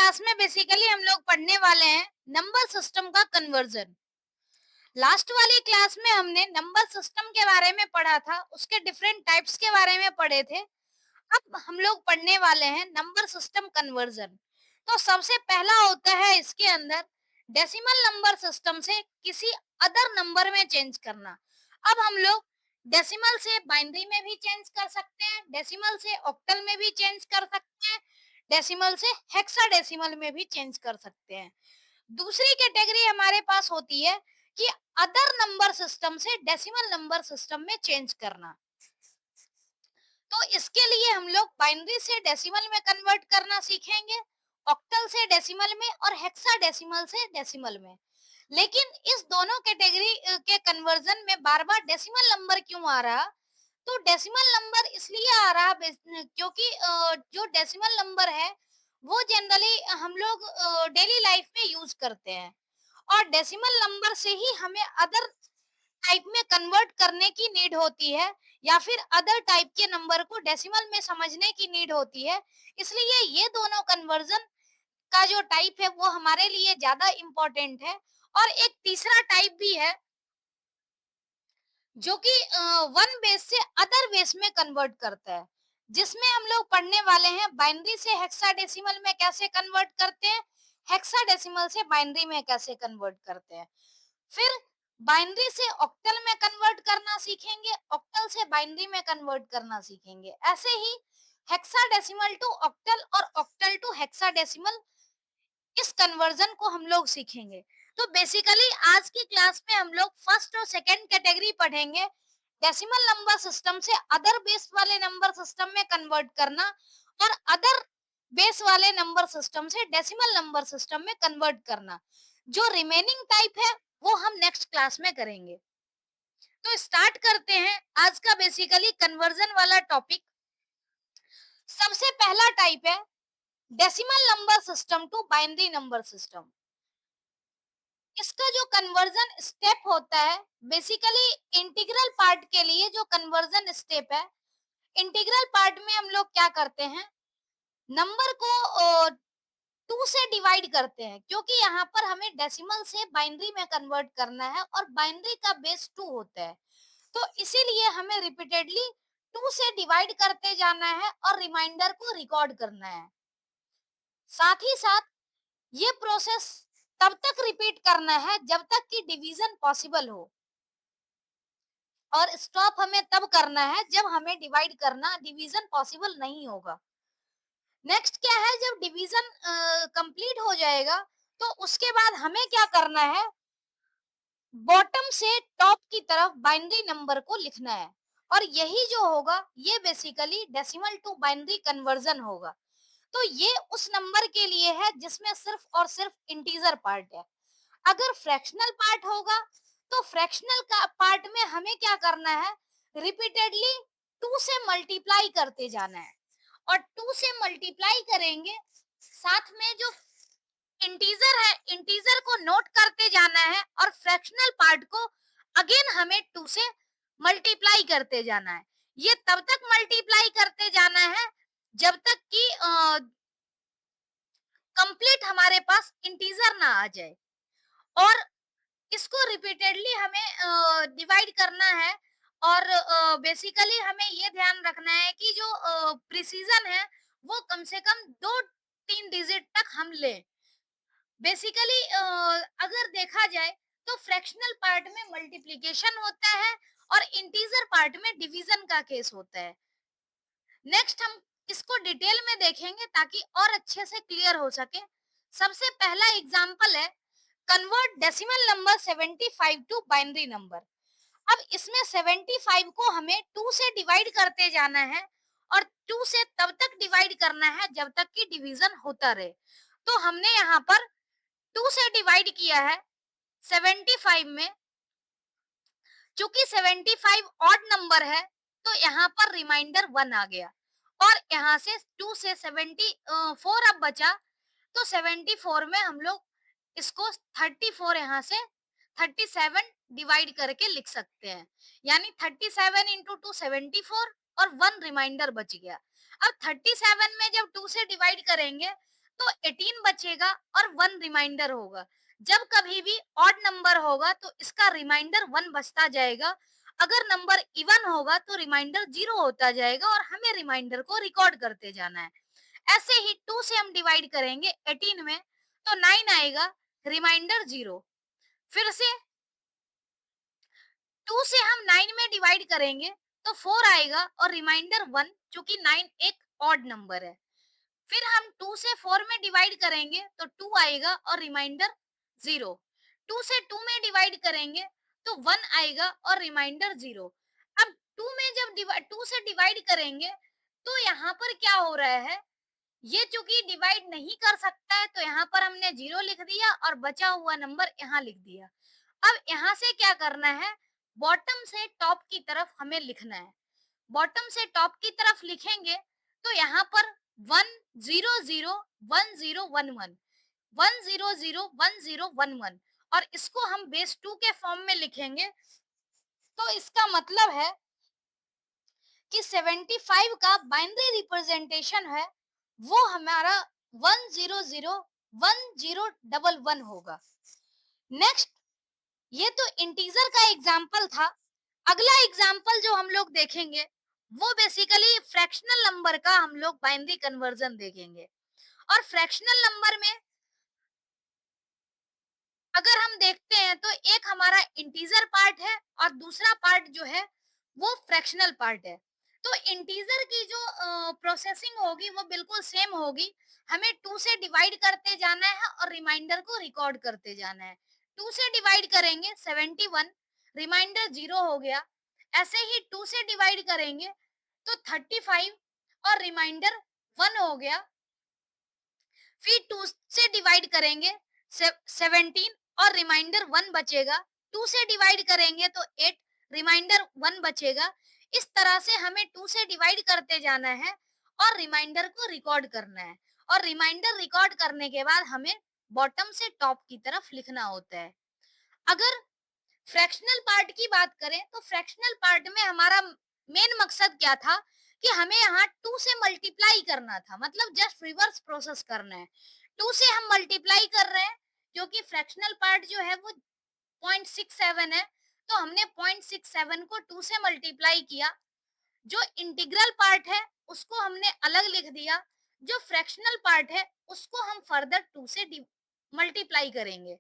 Class में basically हम लोग पढ़ने वाले हैं नंबर सिस्टम का कन्वर्जन। लास्ट वाली क्लास में हमने नंबर सिस्टम के बारे में पढ़ा था, उसके डिफरेंट टाइप्स के बारे में पढ़े थे। अब हम लोग पढ़ने वाले हैं नंबर सिस्टम कन्वर्जन। तो सबसे पहला होता है इसके अंदर डेसिमल नंबर सिस्टम से किसी अदर नंबर में चेंज करना। अब हम लोग डेसिमल से बाइनरी में भी चेंज कर सकते हैं, डेसिमल से ऑक्टल में भी चेंज कर सकते हैं, डेसिमल से हेक्साडेसिमल में भी चेंज कर सकते हैं। दूसरी कैटेगरी हमारे पास होती है कि अदर नंबर सिस्टम से डेसिमल नंबर सिस्टम में चेंज करना। तो इसके लिए हम लोग बाइनरी से डेसिमल में कन्वर्ट करना सीखेंगे, ऑक्टल से डेसिमल में और हेक्साडेसिमल से डेसिमल में। लेकिन इस दोनों कैटेगरी के कन्वर्जन में बार बार डेसिमल नंबर क्यों आ रहा? तो डेसिमल नंबर इसलिए आ रहा क्योंकि जो डेसिमल नंबर है वो जनरली हम लोग डेली लाइफ में यूज करते हैं, और डेसिमल नंबर से ही हमें अदर टाइप में कन्वर्ट करने की नीड होती है, या फिर अदर टाइप के नंबर को डेसिमल में समझने की नीड होती है। इसलिए ये दोनों कन्वर्जन का जो टाइप है वो हमारे लिए ज्यादा इम्पोर्टेंट है। और एक तीसरा टाइप भी है जो कि वन बेस से अदर बेस में कन्वर्ट करता है, जिसमें हम लोग पढ़ने वाले हैं बाइनरी से हेक्साडेसिमल में कैसे कन्वर्ट करते हैं, हेक्साडेसिमल से बाइनरी में कैसे कन्वर्ट करते हैं। फिर बाइनरी से ऑक्टल में कन्वर्ट करना सीखेंगे, ऑक्टल से बाइनरी में कन्वर्ट करना सीखेंगे। ऐसे ही हेक्साडेसिमल टू ऑक्टल और ऑक्टल टू हेक्साडेसिमल, इस कन्वर्जन को हम लोग सीखेंगे। तो बेसिकली आज की क्लास में हम लोग फर्स्ट और सेकंड कैटेगरी पढ़ेंगे, डेसिमल नंबर सिस्टम से अदर बेस वाले नंबर सिस्टम में कन्वर्ट करना, और अदर बेस वाले नंबर सिस्टम से डेसिमल नंबर सिस्टम में कन्वर्ट करना। जो रिमेनिंग टाइप है वो हम नेक्स्ट क्लास में करेंगे। तो स्टार्ट करते हैं आज का बेसिकली कन्वर्जन वाला टॉपिक। सबसे पहला टाइप है decimal number system to binary number system. इसका जो कन्वर्जन स्टेप होता है, बेसिकली इंटीग्रल पार्ट के लिए जो कन्वर्जन स्टेप है, इंटीग्रल पार्ट में हम लोग क्या करते हैं, नंबर को 2 से डिवाइड करते हैं, क्योंकि यहाँ पर हमें डेसिमल से बाइनरी में कन्वर्ट करना है और बाइनरी का बेस 2 होता है। तो इसीलिए हमें रिपीटेडली 2 से डिवाइड करते जाना है और रिमाइंडर को रिकॉर्ड करना है। साथ ही साथ ये प्रोसेस तब तक रिपीट करना है जब तक कि डिवीजन पॉसिबल हो, और स्टॉप हमें तब करना है जब हमें डिवाइड करना डिवीजन पॉसिबल नहीं होगा। नेक्स्ट क्या है, जब डिवीजन कंप्लीट हो जाएगा तो उसके बाद हमें क्या करना है, बॉटम से टॉप की तरफ बाइनरी नंबर को लिखना है, और यही जो होगा ये basically decimal to binary conversion होगा। तो ये उस नंबर के लिए है जिसमें सिर्फ और सिर्फ इंटीजर पार्ट है। अगर फ्रैक्शनल पार्ट होगा तो फ्रैक्शनल का पार्ट में हमें क्या करना है, रिपीटेडली 2 से मल्टीप्लाई करते जाना है, और 2 से मल्टीप्लाई करेंगे, साथ में जो इंटीजर है इंटीजर को नोट करते जाना है, और फ्रैक्शनल पार्ट को अगेन हमें 2 से मल्टीप्लाई करते जाना है। ये तब तक मल्टीप्लाई करते जाना है जब तक कि कंप्लीट हमारे पास इंटीजर ना आ जाए, और इसको रिपीटेडली हमें डिवाइड करना है। और बेसिकली हमें ये ध्यान रखना है कि जो प्रिसीजन है वो कम से कम 2-3 डिजिट तक हम लें। बेसिकली अगर देखा जाए तो फ्रैक्शनल पार्ट में मल्टीप्लिकेशन होता है और इंटीजर पार्ट में डिवीजन का केस होता है। नेक्स्ट हम इसको डिटेल में देखेंगे ताकि और अच्छे से क्लियर हो सके। सबसे पहला एग्जांपल है convert decimal number 75 to binary number. अब इसमें 75 को हमें 2 से डिवाइड करते जाना है, और 2 से तब तक डिवाइड करना है जब तक कि डिवीजन होता रहे। तो हमने यहाँ पर 2 से डिवाइड किया है 75 में। चूंकि 75 ऑड नंबर है तो यहाँ पर रिमाइंडर 1 आ गया, और यहाँ से 2 से 74 अब बचा, तो 74 में हम लोग इसको 34 यहाँ से 37 डिवाइड करके लिख सकते हैं, यानी 37 इंटू 2 74 और 1 रिमाइंडर बच गया। अब 37 में जब 2 से डिवाइड करेंगे तो 18 बचेगा और 1 रिमाइंडर होगा। जब कभी भी ऑड नंबर होगा तो इसका रिमाइंडर 1 बचता जाएगा। अगर नंबर इवन होगा तो रिमाइंडर 0 होता जाएगा और हमें रिमाइंडर को रिकॉर्ड करते जाना है। ऐसे ही 2 से हम डिवाइड करेंगे 18 में तो 9 आएगा, रिमाइंडर 0। फिर से 2 से हम 9 में डिवाइड करेंगे तो 4 आएगा और रिमाइंडर 1, चूंकि 9 एक ऑड नंबर है। फिर हम 2 से 4 में डिवाइड करेंगे तो 2 आएगा और रिमाइंडर 0। 2 से 2 में डिवाइड करेंगे तो 1 आएगा और रिमाइंडर 0। अब 2 में जब 2 से डिवाइड करेंगे तो यहाँ पर क्या हो रहा है, ये चूंकि डिवाइड नहीं कर सकता है तो यहाँ पर हमने 0 लिख दिया और बचा हुआ नंबर यहाँ लिख दिया। अब यहाँ से क्या करना है, बॉटम से टॉप की तरफ हमें लिखना है। बॉटम से टॉप की तरफ लिखेंगे तो यहाँ पर 1001011 1001011 और इसको हम बेस 2 के फॉर्म में लिखेंगे। तो इसका मतलब है कि 75 का बाइनरी रिप्रेजेंटेशन है वो हमारा 1001011 होगा। नेक्स्ट, ये तो इंटीजर का एग्जाम्पल था। अगला एग्जाम्पल जो हम लोग देखेंगे वो बेसिकली फ्रैक्शनल नंबर का हम लोग बाइनरी कन्वर्जन देखेंगे। और फ्रैक्शनल नंबर में अगर हम देखते हैं तो एक हमारा इंटीजर पार्ट है और दूसरा पार्ट जो है वो फ्रैक्शनल पार्ट है। तो इंटीजर की जो प्रोसेसिंग होगी वो बिल्कुल सेम होगी। हमें 2 से डिवाइड करते जाना है और रिमाइंडर को रिकॉर्ड करते जाना है। 2 से डिवाइड करेंगे 71, रिमाइंडर 0 हो गया। ऐसे ही 2 से डिवाइड करेंगे तो 35 और रिमाइंडर 1 हो गया। फिर 2 से डिवाइड करेंगे 17 और रिमाइंडर 1 बचेगा। 2 से डिवाइड करेंगे तो 8, रिमाइंडर 1 बचेगा। इस तरह से हमें 2 से डिवाइड करते जाना है और रिमाइंडर को रिकॉर्ड करना है। और रिमाइंडर रिकॉर्ड करने के बाद हमें बॉटम से टॉप की तरफ लिखना होता है। अगर फ्रैक्शनल पार्ट की बात करें तो फ्रैक्शनल पार्ट में हमारा मेन मकसद क्या था कि हमें यहाँ 2 से मल्टीप्लाई करना था, मतलब जस्ट रिवर्स प्रोसेस करना है। 2 से हम मल्टीप्लाई कर रहे हैं क्योंकि फ्रैक्शनल पार्ट जो है वो 0.67 है, तो हमने 0.67 को 2 से मल्टीप्लाई किया। जो इंटीग्रल पार्ट है उसको हमने अलग लिख दिया। जो फ्रैक्शनल पार्ट है उसको हम फर्दर 2 से मल्टीप्लाई करेंगे।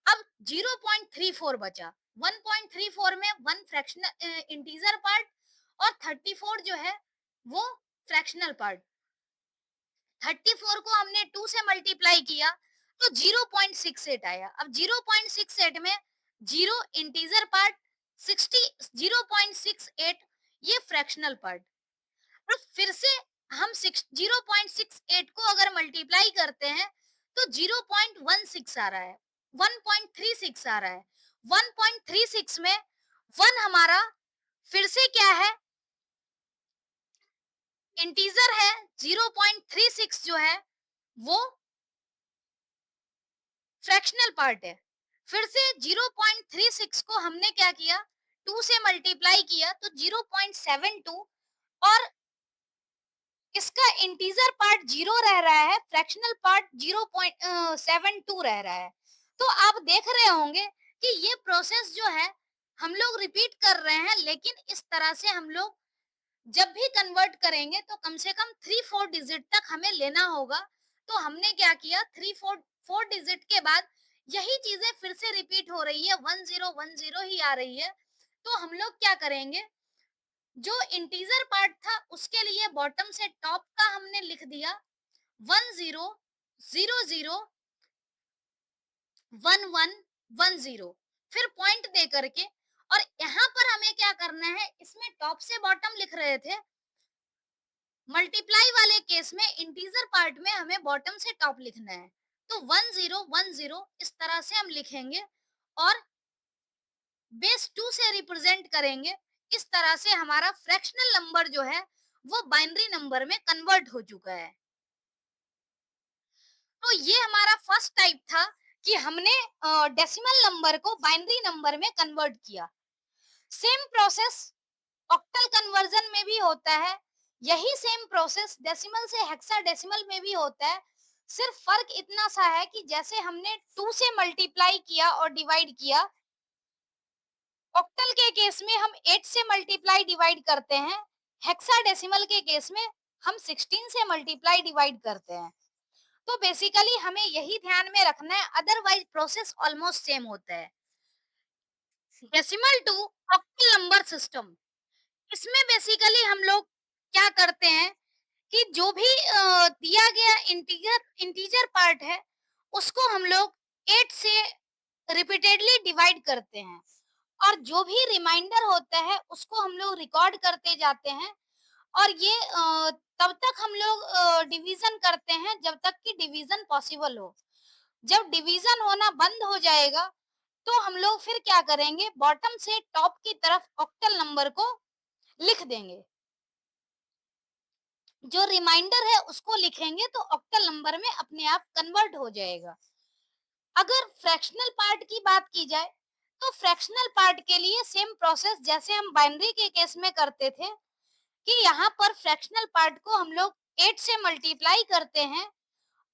अब 0.34 बचा। 1.34 में 1 फ्रैक्शनल इंटीजर पार्ट और 34 जो है वो फ्रैक्शनल पार्ट। 34 को हमने 2 से मल्टीप्लाई किया तो 0.68 आया। अब 0.68 में 0 इंटीजर पार्ट, 60 0.68 ये फ्रैक्शनल पार्ट। और फिर से हम 0.68 को अगर मल्टीप्लाई करते हैं तो 0.16 आ रहा है, 1.36 आ रहा है। 1.36 में 1 हमारा फिर से क्या है, इंटीजर है। 0.36 जो है वो फ्रैक्शनल पार्ट है। फिर से 0.36 को हमने क्या किया, 2 से मल्टीप्लाई किया तो 0.72 और इसका इंटीजर पार्ट 0 रह रहा है, फ्रैक्शनल पार्ट 0.72 रह रहा है। तो आप देख रहे होंगे कि ये प्रोसेस जो है हम लोग रिपीट कर रहे हैं, लेकिन इस तरह से हम लोग जब भी कन्वर्ट करेंगे तो कम से कम 3-4 डिजिट तक हमें लेना होगा। तो हमने क्या किया, 3-4 डिजिट के बाद यही चीजें फिर से रिपीट हो रही है, 1010 ही आ रही है। तो हम लोग क्या करेंगे, जो इंटीजर पार्ट था उसके लिए बॉटम से टॉप का हमने लिख दिया 10001110, फिर पॉइंट दे करके। और यहाँ पर हमें क्या करना है, इसमें टॉप से बॉटम लिख रहे थे, मल्टीप्लाई वाले केस में इंटीजर पार्ट में हमें बॉटम से टॉप लिखना है। तो 1010 इस तरह से हम लिखेंगे और बेस 2 से रिप्रेजेंट करेंगे। इस तरह से हमारा फ्रैक्शनल नंबर जो है वो बाइनरी नंबर में कन्वर्ट हो चुका है। तो ये हमारा फर्स्ट टाइप था कि हमने डेसिमल नंबर को बाइनरी नंबर में कन्वर्ट किया। सेम प्रोसेस ऑक्टल कन्वर्जन में भी होता है। यही सेम प्रोसेस डेसिमल से हेक्साडेसिमल में भी होता है। सिर्फ फर्क इतना सा है कि जैसे हमने 2 से मल्टीप्लाई किया और डिवाइड किया, ऑक्टल के केस में हम 8 से मल्टीप्लाई डिवाइड करते हैं, हेक्साडेसिमल के केस में हम 16 से मल्टीप्लाई डिवाइड करते हैं। तो बेसिकली हमें यही ध्यान में रखना है, अदरवाइज प्रोसेस ऑलमोस्ट सेम होता है। Decimal to octal number system, इसमें बेसिकली हम लोग क्या करते हैं कि जो भी दिया गया इंटीजर इंटीजर पार्ट है, उसको हम लोग 8 से रिपीटेडली डिवाइड करते हैं, और जो भी रिमाइंडर होता है उसको हम लोग रिकॉर्ड करते जाते हैं। और ये तब तक हम लोग डिवीजन करते हैं जब तक कि डिवीजन पॉसिबल हो। जब डिवीजन होना बंद हो जाएगा, तो हम लोग फिर क्या करेंगे, बॉटम से टॉप की तरफ ऑक्टल नंबर को लिख देंगे। जो रिमाइंडर है उसको लिखेंगे तो ऑक्टल नंबर में अपने आप कन्वर्ट हो जाएगा। अगर फ्रैक्शनल पार्ट की बात की जाए, तो फ्रैक्शनल पार्ट के लिए सेम प्रोसेस जैसे हम बाइनरी के केस में करते थे, कि यहाँ पर फ्रैक्शनल पार्ट को हम लोग 8 से मल्टीप्लाई करते हैं,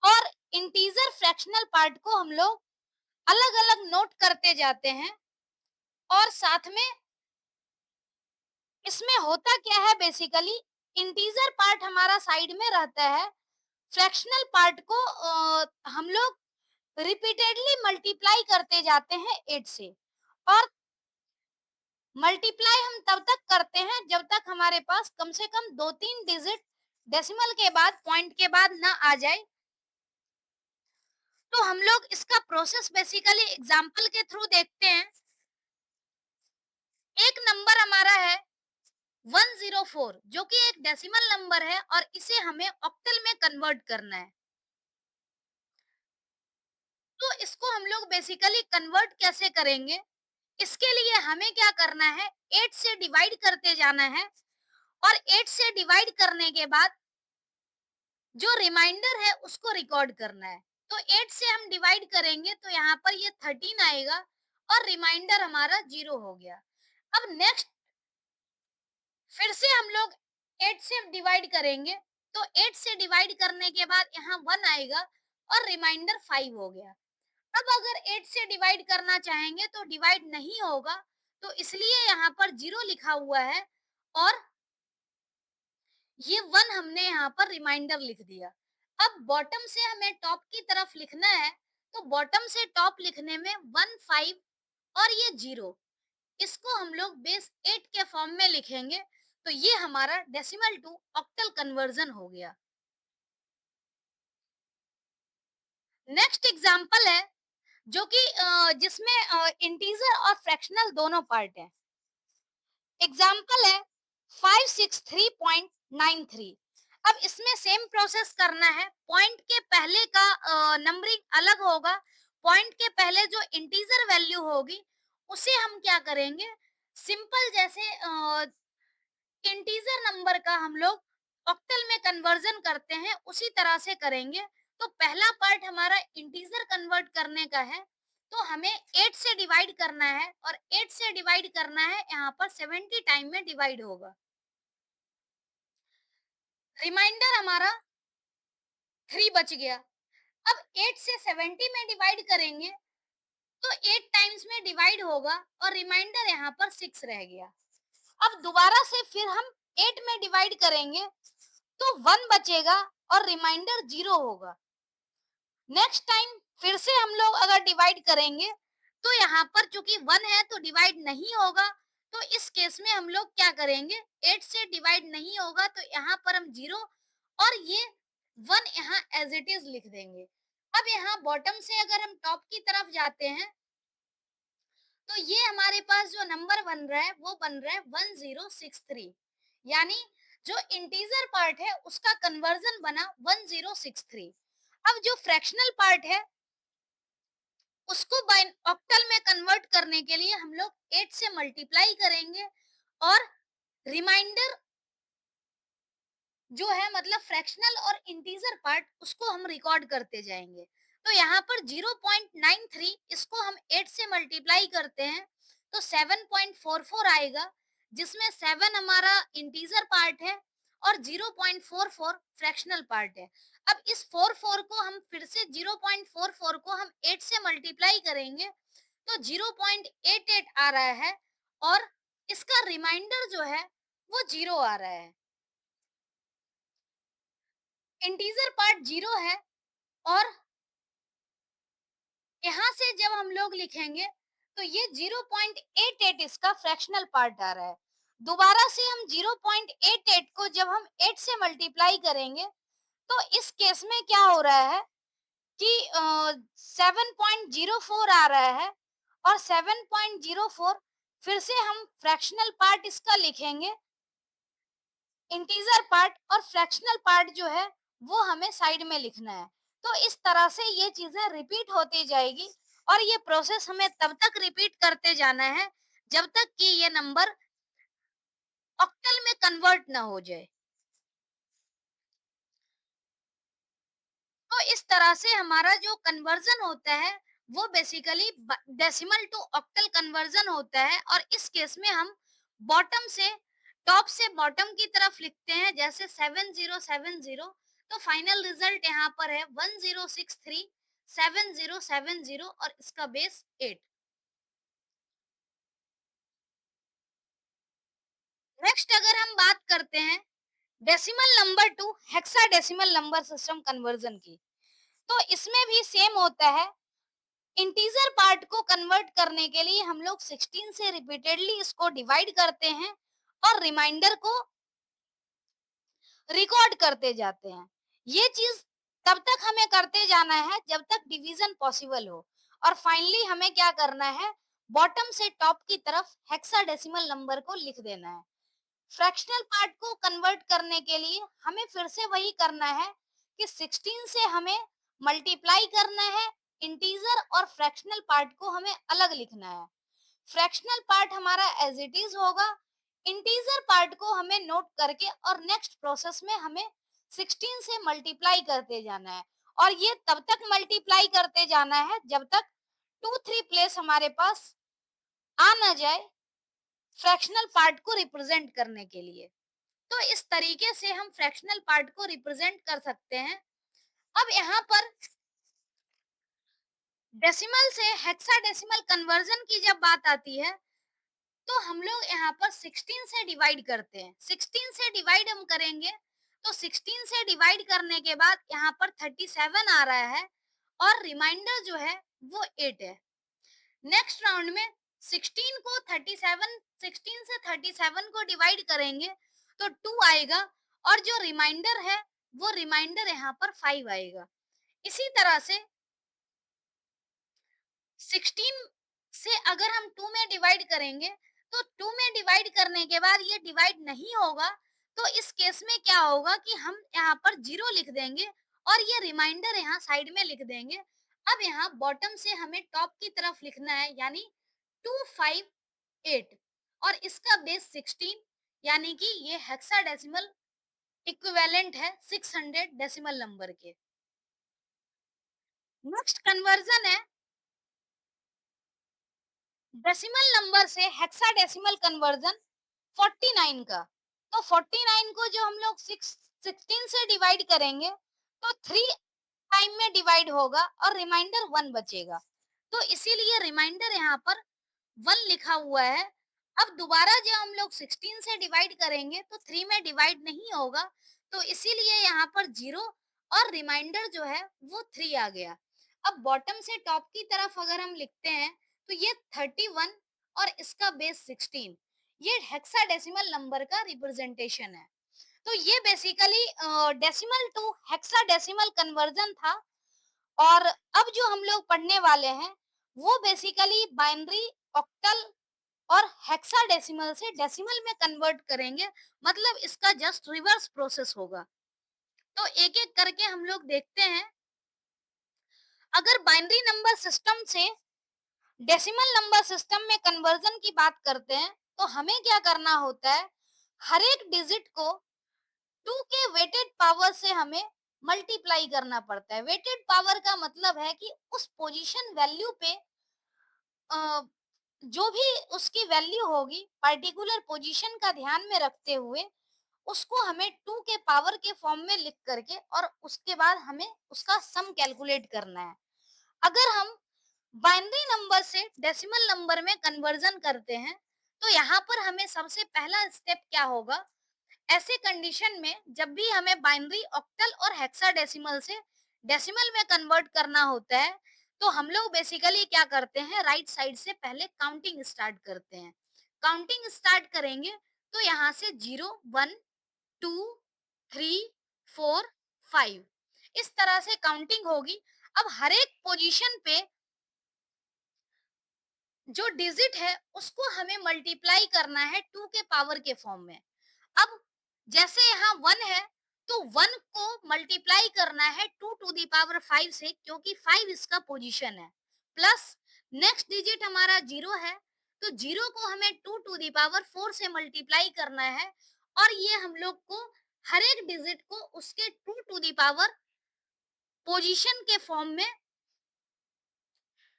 और इंटीजर फ्रैक्शनल पार्ट को हम लोग अलग-अलग नोट करते जाते हैं। और साथ में इसमें होता क्या है, बेसिकली इंटीजर पार्ट हमारा साइड में रहता है, फ्रैक्शनल पार्ट को हम लोग रिपीटेडली मल्टीप्लाई करते जाते हैं 8 से। और मल्टीप्लाई हम तब तक करते हैं जब तक हमारे पास कम से कम 2-3 डिजिट डेसिमल के बाद, पॉइंट के बाद ना आ जाए। तो हम लोग इसका प्रोसेस बेसिकली एग्जांपल के थ्रू देखते हैं। एक नंबर हमारा है 104, जो कि एक डेसिमल नंबर है, और इसे हमें ऑक्टल में कन्वर्ट करना है। तो इसको हम लोग बेसिकली कन्वर्ट कैसे करेंगे, इसके लिए हमें क्या करना है, 8 से डिवाइड करते जाना है, और 8 से डिवाइड करने के बाद जो रिमाइंडर है उसको रिकॉर्ड करना है। तो 8 से हम डिवाइड करेंगे तो यहाँ पर ये 13 आएगा, और रिमाइंडर हमारा 0 हो गया। अब नेक्स्ट फिर से हम लोग 8 से डिवाइड करेंगे, तो 8 से डिवाइड करने के बाद यहाँ 1 आएगा, और रिमाइंडर 5 हो गया। अब अगर 8 से डिवाइड करना चाहेंगे तो डिवाइड नहीं होगा, तो इसलिए यहाँ पर 0 लिखा हुआ है, और ये 1 हमने यहाँ पर रिमाइंडर लिख दिया। अब बॉटम से हमें टॉप की तरफ लिखना है, तो बॉटम से टॉप लिखने में 1 5 और ये 0, इसको हम लोग बेस 8 के फॉर्म में लिखेंगे, तो ये हमारा डेसिमल टू ऑक्टल कन्वर्जन हो गया। नेक्स्ट एग्जांपल है, जो कि जिसमें इंटीजर और फ्रैक्शनल दोनों पार्ट हैं। एग्जाम्पल है 563.93। अब इसमें सेम प्रोसेस करना है, पॉइंट के पहले का नंबरिंग अलग होगा, पॉइंट के पहले जो इंटीजर वैल्यू होगी उसे हम क्या करेंगे, सिंपल जैसे इंटीजर नंबर का हम लोग ऑक्टल में कन्वर्जन करते हैं उसी तरह से करेंगे। तो पहला पार्ट हमारा इंटीजर कन्वर्ट करने का है, तो हमें 8 से डिवाइड करना है, और 8 से डिवाइड करना है, यहाँ पर 70 टाइम में डिवाइड होगा। रिमाइंडर हमारा 3 बच गया। अब 8 से 70 में डिवाइड करेंगे, तो 8 टाइम्स में डिवाइड होगा, और रिमाइंडर यहाँ पर 6 रह गया। अब दोबारा से फिर हम 8 में डिवाइड करेंगे, तो 1 बचेगा, और रिमाइंडर 0 होगा। नेक्स्ट टाइम फिर से हम लोग अगर डिवाइड करेंगे, तो यहाँ पर चूंकि 1 है तो डिवाइड नहीं होगा, तो इस केस में हम लोग क्या करेंगे, 8 से डिवाइड नहीं होगा, तो यहाँ पर हम 0 और ये 1 यहाँ एज इट इज लिख देंगे। अब यहाँ बॉटम से अगर हम टॉप की तरफ जाते हैं, तो ये हमारे पास जो नंबर बन रहा है वो बन रहा है 1063, यानी जो इंटीजर पार्ट है उसका कन्वर्जन बना 1063। अब जो फ्रैक्शनल पार्ट है उसको ऑक्टल में कन्वर्ट करने के लिए हम लोग 8 से मल्टीप्लाई करेंगे, और रिमाइंडर जो है मतलब फ्रैक्शनल और इंटीजर पार्ट उसको हम रिकॉर्ड करते जाएंगे। तो यहाँ पर 0.93 इसको हम 8 से मल्टीप्लाई करते हैं, तो 7.44 आएगा, जिसमें 7 हमारा इंटीजर पार्ट है और 0.44 फ्रैक्शनल पार्ट है। अब इस 4 को हम फिर से 0.44 को हम 8 से मल्टीप्लाई करेंगे तो 0.88 आ रहा है और इसका रिमाइंडर जो है वो 0 आ रहा है। इंटीजर पार्ट 0 है और यहाँ से जब हम लोग लिखेंगे तो ये 0.88 इसका फ्रैक्शनल पार्ट आ रहा है। दोबारा से हम 0.88 को जब हम 8 से मल्टीप्लाई करेंगे तो इस केस में क्या हो रहा है कि 7.04 आ रहा है और 7.04 फिर से हम फ्रैक्शनल पार्ट इसका लिखेंगे, इंटीजर पार्ट, और फ्रैक्शनल पार्ट जो है वो हमें साइड में लिखना है। तो इस तरह से ये चीजें रिपीट होती जाएगी और ये प्रोसेस हमें तब तक रिपीट करते जाना है जब तक कि ये नंबर ऑक्टल में कन्वर्ट ना हो जाए। तो इस तरह से हमारा जो कन्वर्जन होता है वो basically decimal to octal conversion होता है और इस केस में हम बॉटम से टॉप से बॉटम की तरफ लिखते हैं, जैसे 7070। तो फाइनल रिजल्ट यहाँ पर है 1063 7070 और इसका बेस 8। नेक्स्ट अगर हम बात करते हैं decimal number two hexadecimal number system conversion की, तो इसमें भी सेम होता है। इंटीजर पार्ट को कन्वर्ट करने के लिए हम लोग 16 से रिपीटेडली इसको डिवाइड करते हैं और रिमाइंडर को रिकॉर्ड करते जाते हैं। ये चीज तब तक हमें करते जाना है जब तक डिवीजन पॉसिबल हो और फाइनली हमें क्या करना है, बॉटम से टॉप की तरफ हेक्साडेसिमल नंबर को लिख देना है। फ्रैक्शनल पार्ट को कन्वर्ट करने के लिए हमें फिर से वही करना है कि 16 से हमें मल्टीप्लाई करना है, इंटीजर और फ्रैक्शनल पार्ट को हमें अलग लिखना है। फ्रैक्शनल पार्ट हमारा एज इट इज होगा, इंटीजर पार्ट को हमें नोट करके और नेक्स्ट प्रोसेस में हमें 16 से मल्टीप्लाई करते जाना है और ये तब तक मल्टीप्लाई करते जाना है जब तक 2 3 प्लेस हमारे पास आ ना जाए फ्रैक्शनल पार्ट को रिप्रेजेंट करने के लिए। तो इस तरीके से हम फ्रैक्शनल पार्ट को रिप्रेजेंट कर सकते हैं। अब यहाँ पर डेसिमल से हेक्साडेसिमल कन्वर्जन की जब बात आती है तो हम लोग यहाँ पर 16 से डिवाइड करते हैं। 16 से डिवाइड हम करेंगे तो 16 से डिवाइड करने के बाद यहाँ पर 37 आ रहा है और रिमाइंडर जो है वो 8 है। नेक्स्ट राउंड में 16 को 37 16 से 37 को डिवाइड करेंगे तो 2 आएगा और जो रिमाइंडर है वो रिमाइंडर यहाँ पर 5 आएगा। इसी तरह से 16 से अगर हम 2 में डिवाइड करेंगे तो 2 में डिवाइड करने के बाद ये डिवाइड नहीं होगा तो इस केस में क्या होगा कि हम यहाँ पर 0 लिख देंगे और ये रिमाइंडर यहाँ साइड में लिख देंगे। अब यहाँ बॉटम से हमें टॉप की तरफ लिखना है यानी 258 और इसका बेस 16 यानी कि ये हेक्साडेसिमल इक्विवेलेंट है 600 डेसिमल नंबर के। नेक्स्ट कन्वर्जन है डेसिमल नंबर से हेक्साडेसिमल कन्वर्जन 49 का। तो 49 को जो हम लोग 16 से डिवाइड करेंगे तो 3 टाइम में डिवाइड होगा और रिमाइंडर 1 बचेगा। तो इसीलिए रिमाइंडर यहाँ पर 1 लिखा हुआ है। अब दोबारा जब हम लोग 16 से डिवाइड करेंगे तो 3 में डिवाइड नहीं होगा तो इसीलिए यहाँ पर 0 और रिमाइंडर जो है वो 3 आ गया। अब बॉटम से टॉप की तरफ अगर हम लिखते हैं तो ये 31 और इसका बेस 16, ये हेक्साडेसिमल नंबर का रिप्रेजेंटेशन है। तो ये basically decimal to hexadecimal conversion था और अब जो हम लोग पढ़ने वाले हैं वो बेसिकली बाइनरी, ऑक्टल और हेक्साडेसिमल से डेसिमल में कन्वर्ट करेंगे, मतलब इसका जस्ट रिवर्स प्रोसेस होगा। तो एक एक करके हम लोग देखते हैं। अगर बाइनरी नंबर सिस्टम से डेसिमल नंबर सिस्टम में कन्वर्जन की बात करते हैं तो हमें क्या करना होता है, हर एक डिजिट को 2 के वेटेड पावर से हमें मल्टीप्लाई करना पड़ता है। वेटेड पावर का मतलब है कि उस पोजीशन वैल्यू पे अ, जो भी उसकी वैल्यू होगी पर्टिकुलर पोजीशन का ध्यान में रखते हुए उसको हमें 2 के पावर के फॉर्म में लिख करके और उसके बाद हमें उसका सम कैलकुलेट करना है। अगर हम बाइनरी नंबर से डेसिमल नंबर में कन्वर्जन करते हैं, तो यहाँ पर हमें सबसे पहला स्टेप क्या होगा, ऐसे कंडीशन में जब भी हमें बाइनरी, ऑक्टल और हेक्साडेसिमल से डेसिमल में कन्वर्ट करना होता है, तो हम लोग बेसिकली क्या करते हैं, राइट साइड से पहले काउंटिंग स्टार्ट करते हैं। काउंटिंग स्टार्ट करेंगे तो यहाँ से 0, 1, 2, 3, 4, 5 इस तरह से काउंटिंग होगी। अब हर एक पोजीशन पे जो डिजिट है उसको हमें मल्टीप्लाई करना है 2 के पावर के फॉर्म में। अब जैसे यहाँ 1 है, तो 1 को मल्टीप्लाई करना है 2 टू दी पावर 5 से, क्योंकि 5 इसका पोजीशन है। प्लस नेक्स्ट डिजिट हमारा 0 है, तो 0 को हमें 2 टू दी पावर 4 से मल्टीप्लाई करना है, और ये हम लोग को हर एक डिजिट को उसके 2 टू दी पावर पोजीशन के फॉर्म में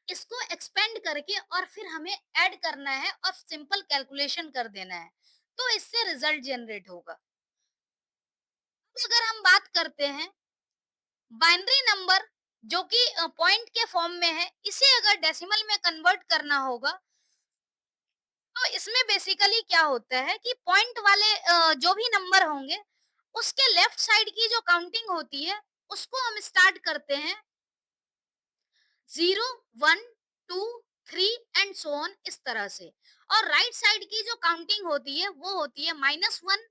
इसको एक्सपेंड करके और फिर हमें ऐड करना है और सिंपल कैलकुलेशन कर देना है, तो इससे रिजल्ट जनरेट होगा। अगर हम बात करते हैं बाइनरी नंबर जो कि पॉइंट के फॉर्म में है, इसे अगर डेसिमल में कन्वर्ट करना होगा, तो इसमें बेसिकली क्या होता है कि पॉइंट वाले जो भी नंबर होंगे, उसके लेफ्ट साइड की जो काउंटिंग होती है, उसको हम स्टार्ट करते हैं 0, 1, 2, 3 एंड सो ऑन इस तरह से। और राइट साइड की जो काउंटिंग होती है वो होती है -1,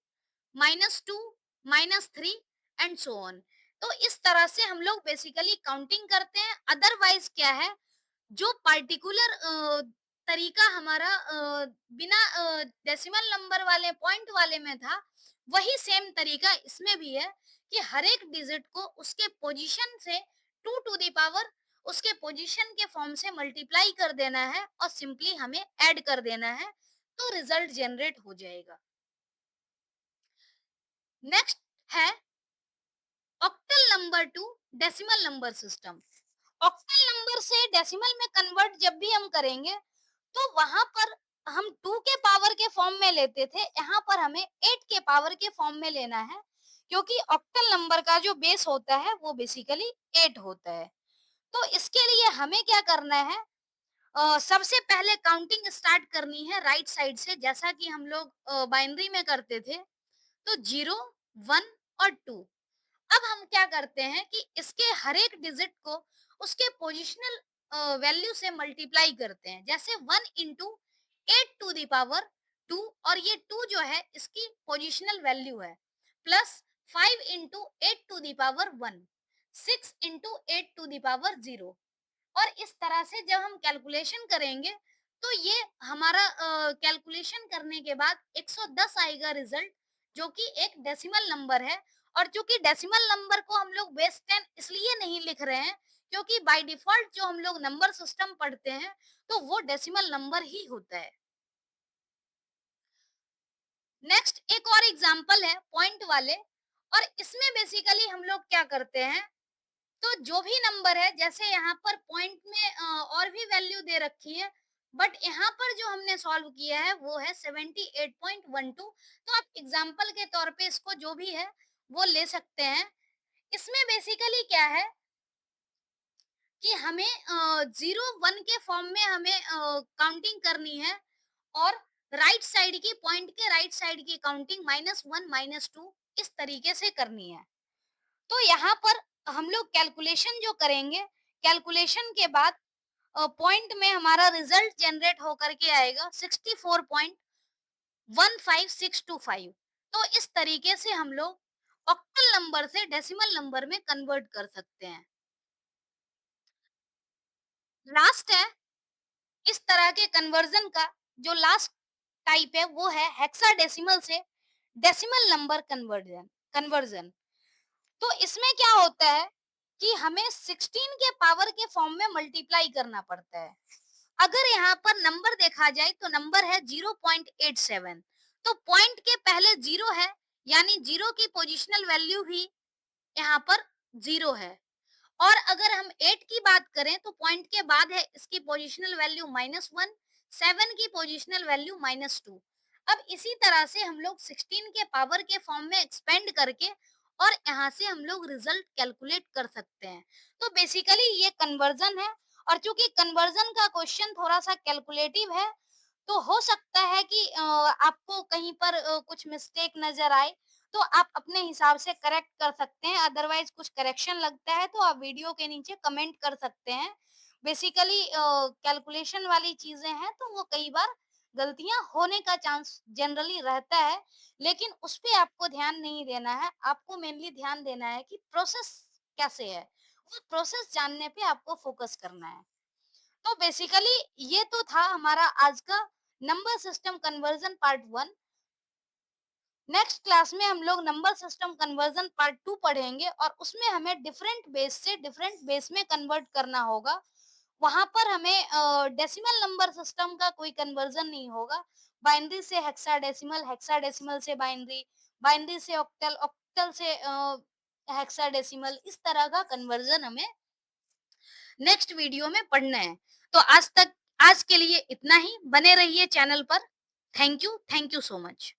-2, -3 एंड सो ऑन। तो इस तरह से हम लोग बेसिकली काउंटिंग करते हैं। अदरवाइज क्या है, जो पार्टिकुलर तरीका हमारा बिना डेसिमल नंबर वाले पॉइंट वाले में था, वही सेम तरीका इसमें भी है कि हर एक डिजिट को उसके पोजीशन से 2 टू द पावर उसके पोजीशन के फॉर्म से मल्टीप्लाई कर देना है और सिंपली हमें ऐड कर देना है, तो रिजल्ट जनरेट हो जाएगा। नेक्स्ट है octal number two decimal number system. Octal number से डेसिमल में कन्वर्ट जब भी हम करेंगे, तो वहां पर हम 2 के पावर के फॉर्म में लेते थे, यहाँ पर हमें 8 के पावर के फॉर्म में लेना है, क्योंकि ऑक्टल नंबर का जो बेस होता है वो बेसिकली 8 होता है। तो इसके लिए हमें क्या करना है, सबसे पहले काउंटिंग स्टार्ट करनी है राइट साइड से, जैसा कि हम लोग बाइनरी में करते थे। तो 0, 1 और 2। अब हम क्या करते हैं कि इसके हर एक डिजिट को उसके पोजिशनल वैल्यू से मल्टीप्लाई करते हैं। जैसे 1 इंटू 8 टू द पावर 2, और ये 2 जो है इसकी पोजिशनल वैल्यू है, plus 5 into 8 to the power 1, 6 into 8 to the power 0। और इस तरह से जब हम कैलकुलेशन करेंगे, तो ये हमारा कैलकुलेशन करने के बाद 110 आएगा रिजल्ट, जो कि एक डेसिमल नंबर है। और चूंकि डेसिमल नंबर को हम लोग बेस 10 इसलिए नहीं लिख रहे हैं, क्योंकि बाय डिफॉल्ट जो हम लोग नंबर सिस्टम पढ़ते हैं, तो वो डेसिमल नंबर ही होता है। नेक्स्ट एक और एग्जांपल है पॉइंट वाले, और इसमें बेसिकली हम लोग क्या करते हैं, तो जो भी नंबर है, जैसे यहाँ पर पॉइंट में और भी वैल्यू दे रखी है, बट यहाँ पर जो हमने सॉल्व किया है वो है 78.12। तो आप एग्जांपल के तौर पे इसको जो भी है वो ले सकते हैं। इसमें बेसिकली क्या है कि हमें 0, 1 के फॉर्म में हमें काउंटिंग करनी है, और राइट साइड की पॉइंट के राइट साइड की काउंटिंग -1, -2 इस तरीके से करनी है। तो यहाँ पर हम लोग कैलकुलेशन जो करेंगे, कैलकुलेशन के बाद पॉइंट में हमारा रिजल्ट जनरेट होकर के आएगा 64.15625। तो इस तरीके से हम लोग ऑक्टल नंबर से डेसिमल नंबर में कन्वर्ट कर सकते हैं। लास्ट है इस तरह के कन्वर्जन का, जो लास्ट टाइप है वो है हेक्साडेसिमल से डेसिमल नंबर कन्वर्जन कन्वर्जन। तो इसमें क्या होता है कि हमें 16 के पावर के फॉर्म में मल्टीप्लाई करना पड़ता है। अगर यहाँ पर नंबर देखा जाए तो नंबर है 0.87, तो पॉइंट के पहले 0 है, यानी 0 की पोजिशनल वैल्यू भी यहाँ पर 0 है। और अगर हम 8 की बात करें तो पॉइंट के बाद है इसकी पोजिशनल वैल्यू -1, 7 की पोजिशनल वैल्यू -2। अब इसी तरह से हम लोग 16 के पावर के फॉर्म में एक्सपेंड करके और यहाँ से हम लोग रिजल्ट कैलकुलेट कर सकते हैं। तो बेसिकली ये कन्वर्जन है, और चूंकि कन्वर्जन का क्वेश्चन थोड़ा सा कैलकुलेटिव है, तो हो सकता है कि आपको कहीं पर कुछ मिस्टेक नजर आए, तो आप अपने हिसाब से करेक्ट कर सकते हैं। अदरवाइज कुछ करेक्शन लगता है तो आप वीडियो के नीचे कमेंट कर सकते हैं। बेसिकली कैलकुलेशन वाली चीजें हैं तो वो कई बार गलतियां होने का चांस जनरली रहता है, लेकिन उस पे आपको ध्यान नहीं देना है। आपको मेनली ध्यान देना है कि प्रोसेस कैसे है, वो प्रोसेस जानने पे आपको फोकस करना है। तो बेसिकली ये तो था हमारा आज का number system conversion part 1। Next class में हम लोग नंबर सिस्टम कन्वर्जन पार्ट 2 पढ़ेंगे, और उसमें हमें डिफरेंट बेस से डिफरेंट बेस में कन्वर्ट करना होगा। वहां पर हमें डेसिमल नंबर सिस्टम का कोई कन्वर्जन नहीं होगा। बाइनरी से हेक्साडेसिमल, हेक्साडेसिमल से बाइनरी, बाइनरी से ऑक्टल, ऑक्टल से हेक्साडेसिमल, इस तरह का कन्वर्जन हमें नेक्स्ट वीडियो में पढ़ना है। तो आज के लिए इतना ही। बने रहिए चैनल पर। Thank you so much.